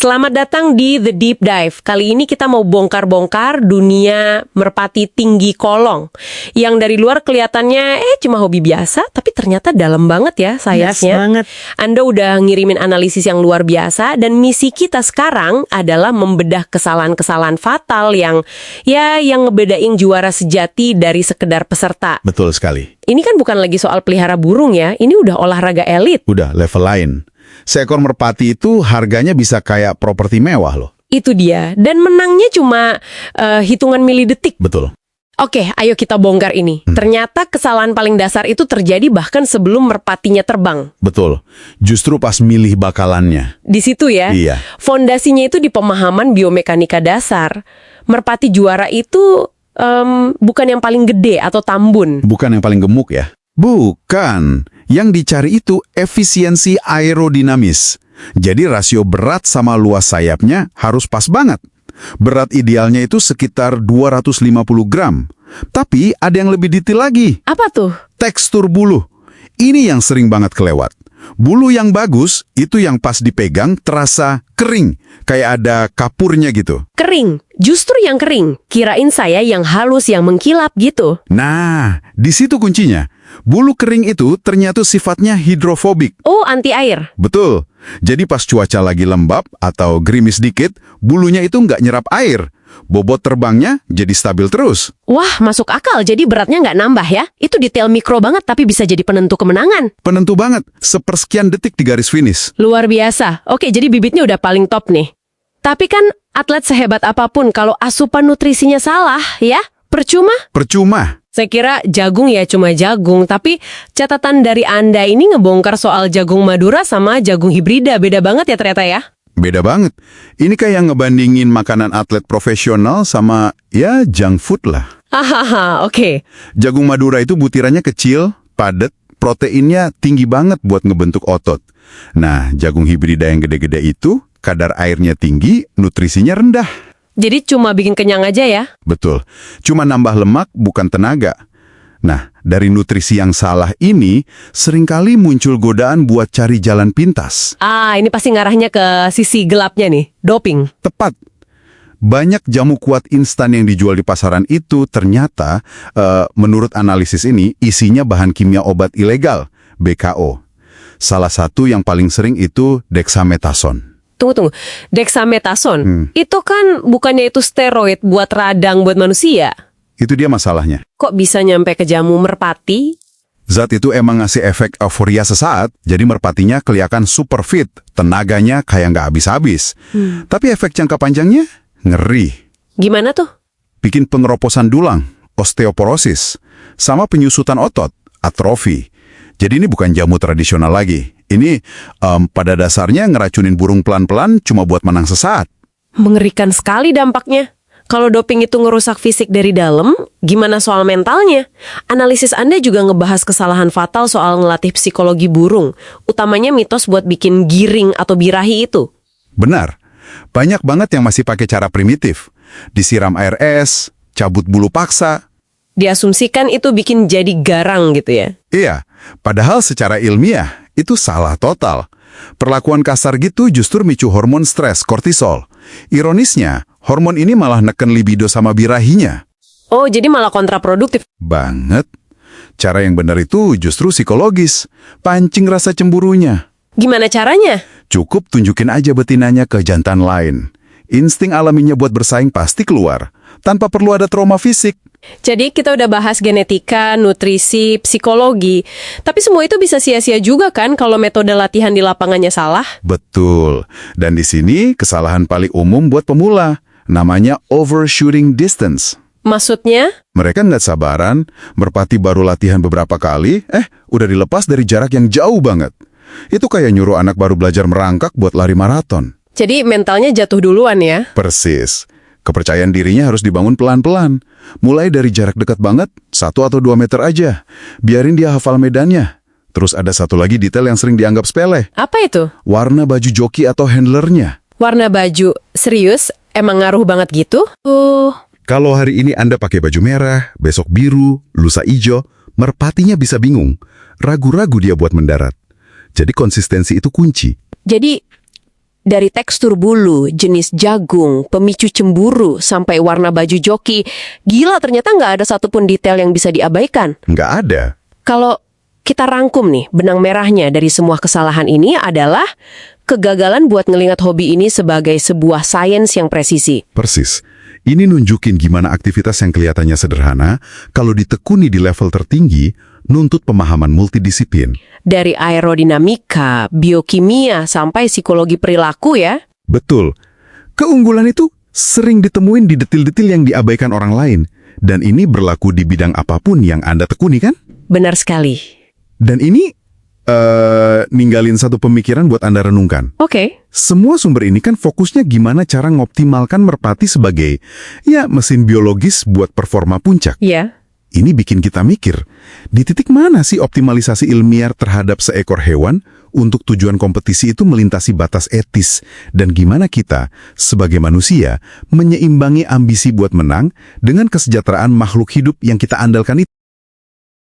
Selamat datang di The Deep Dive. Kali ini kita mau bongkar-bongkar dunia merpati tinggi kolong. Yang dari luar kelihatannya cuma hobi biasa, tapi ternyata dalam banget ya sayapnya. Yes, banget. Anda udah ngirimin analisis yang luar biasa, dan misi kita sekarang adalah membedah kesalahan-kesalahan fatal yang ngebedain juara sejati dari sekedar peserta. Betul sekali. Ini kan bukan lagi soal pelihara burung ya, ini udah olahraga elit. Udah level lain. Seekor merpati itu harganya bisa kayak properti mewah loh. Itu dia. Dan menangnya cuma hitungan milidetik. Betul. Oke, ayo kita bongkar ini. Ternyata kesalahan paling dasar itu terjadi bahkan sebelum merpatinya terbang. Betul. Justru pas milih bakalannya. Di situ ya. Iya. Fondasinya itu di pemahaman biomekanika dasar. Merpati juara itu bukan yang paling gede atau tambun. Bukan yang paling gemuk ya? Bukan. Yang dicari itu efisiensi aerodinamis. Jadi rasio berat sama luas sayapnya harus pas banget. Berat idealnya itu sekitar 250 gram. Tapi ada yang lebih detail lagi. Apa tuh? Tekstur bulu. Ini yang sering banget kelewat. Bulu yang bagus itu yang pas dipegang terasa kering. Kayak ada kapurnya gitu. Kering. Justru yang kering. Kirain saya yang halus, yang mengkilap gitu. Nah, di situ kuncinya. Bulu kering itu ternyata sifatnya hidrofobik. Oh, anti air. Betul. Jadi pas cuaca lagi lembab atau gerimis dikit, bulunya itu nggak nyerap air. Bobot terbangnya jadi stabil terus. Wah, masuk akal. Jadi beratnya nggak nambah ya. Itu detail mikro banget tapi bisa jadi penentu kemenangan. Penentu banget, sepersekian detik di garis finish. Luar biasa. Oke, jadi bibitnya udah paling top nih. Tapi kan atlet sehebat apapun kalau asupan nutrisinya salah, ya percuma. Percuma. Saya kira jagung ya cuma jagung, tapi catatan dari Anda ini ngebongkar soal jagung Madura sama jagung hibrida. Beda banget ya ternyata ya? Beda banget. Ini kayak ngebandingin makanan atlet profesional sama ya junk food lah. Hahaha, oke. Jagung Madura itu butirannya kecil, padat, proteinnya tinggi banget buat ngebentuk otot. Nah, jagung hibrida yang gede-gede itu kadar airnya tinggi, nutrisinya rendah. Jadi cuma bikin kenyang aja ya? Betul. Cuma nambah lemak, bukan tenaga. Nah, dari nutrisi yang salah ini, seringkali muncul godaan buat cari jalan pintas. Ini pasti ngarahnya ke sisi gelapnya nih, doping. Tepat. Banyak jamu kuat instan yang dijual di pasaran itu ternyata, menurut analisis ini, isinya bahan kimia obat ilegal, BKO. Salah satu yang paling sering itu dexamethasone. Tunggu. Dexamethasone. Itu kan bukannya itu steroid buat radang buat manusia? Itu dia masalahnya. Kok bisa nyampe ke jamu merpati? Zat itu emang ngasih efek euforia sesaat, jadi merpatinya kelihatan super fit, tenaganya kayak nggak habis-habis. Tapi efek jangka panjangnya ngeri. Gimana tuh? Bikin pengeroposan dulang, osteoporosis, sama penyusutan otot, atrofi. Jadi ini bukan jamu tradisional lagi. Ini pada dasarnya ngeracunin burung pelan-pelan cuma buat menang sesaat. Mengerikan sekali dampaknya. Kalau doping itu ngerusak fisik dari dalam, gimana soal mentalnya? Analisis Anda juga ngebahas kesalahan fatal soal ngelatih psikologi burung, utamanya mitos buat bikin giring atau birahi itu. Benar. Banyak banget yang masih pakai cara primitif. Disiram air es, cabut bulu paksa. Diasumsikan itu bikin jadi garang gitu ya? Iya, padahal secara ilmiah itu salah total. Perlakuan kasar gitu justru micu hormon stres, kortisol. Ironisnya, hormon ini malah neken libido sama birahinya. Oh, jadi malah kontraproduktif. Banget. Cara yang benar itu justru psikologis. Pancing rasa cemburunya. Gimana caranya? Cukup tunjukin aja betinanya ke jantan lain. Insting alaminya buat bersaing pasti keluar. Tanpa perlu ada trauma fisik. Jadi kita udah bahas genetika, nutrisi, psikologi. Tapi semua itu bisa sia-sia juga kan kalau metode latihan di lapangannya salah? Betul. Dan di sini kesalahan paling umum buat pemula. Namanya overshooting distance. Maksudnya? Mereka nggak sabaran, merpati baru latihan beberapa kali, udah dilepas dari jarak yang jauh banget. Itu kayak nyuruh anak baru belajar merangkak buat lari maraton. Jadi mentalnya jatuh duluan ya? Persis. Kepercayaan dirinya harus dibangun pelan-pelan. Mulai dari jarak dekat banget, 1 atau 2 meter aja. Biarin dia hafal medannya. Terus ada satu lagi detail yang sering dianggap sepele. Apa itu? Warna baju joki atau handlernya. Warna baju? Serius? Emang ngaruh banget gitu? Kalau hari ini Anda pakai baju merah, besok biru, lusa ijo, merpatinya bisa bingung. Ragu-ragu dia buat mendarat. Jadi konsistensi itu kunci. Jadi Dari tekstur bulu, jenis jagung, pemicu cemburu, sampai warna baju joki. Gila, ternyata nggak ada satupun detail yang bisa diabaikan. Nggak ada. Kalau kita rangkum nih, benang merahnya dari semua kesalahan ini adalah kegagalan buat ngelihat hobi ini sebagai sebuah sains yang presisi. Persis. Ini nunjukin gimana aktivitas yang kelihatannya sederhana, kalau ditekuni di level tertinggi, nuntut pemahaman multidisiplin. Dari aerodinamika, biokimia, sampai psikologi perilaku ya. Betul. Keunggulan itu sering ditemuin di detil-detil yang diabaikan orang lain. Dan ini berlaku di bidang apapun yang Anda tekuni, kan? Benar sekali. Dan ini ninggalin satu pemikiran buat Anda renungkan. Oke. Semua sumber ini kan fokusnya gimana cara ngoptimalkan merpati sebagai, ya, mesin biologis buat performa puncak. Ya. Ini bikin kita mikir, di titik mana sih optimalisasi ilmiah terhadap seekor hewan untuk tujuan kompetisi itu melintasi batas etis, dan gimana kita, sebagai manusia, menyeimbangi ambisi buat menang dengan kesejahteraan makhluk hidup yang kita andalkan itu.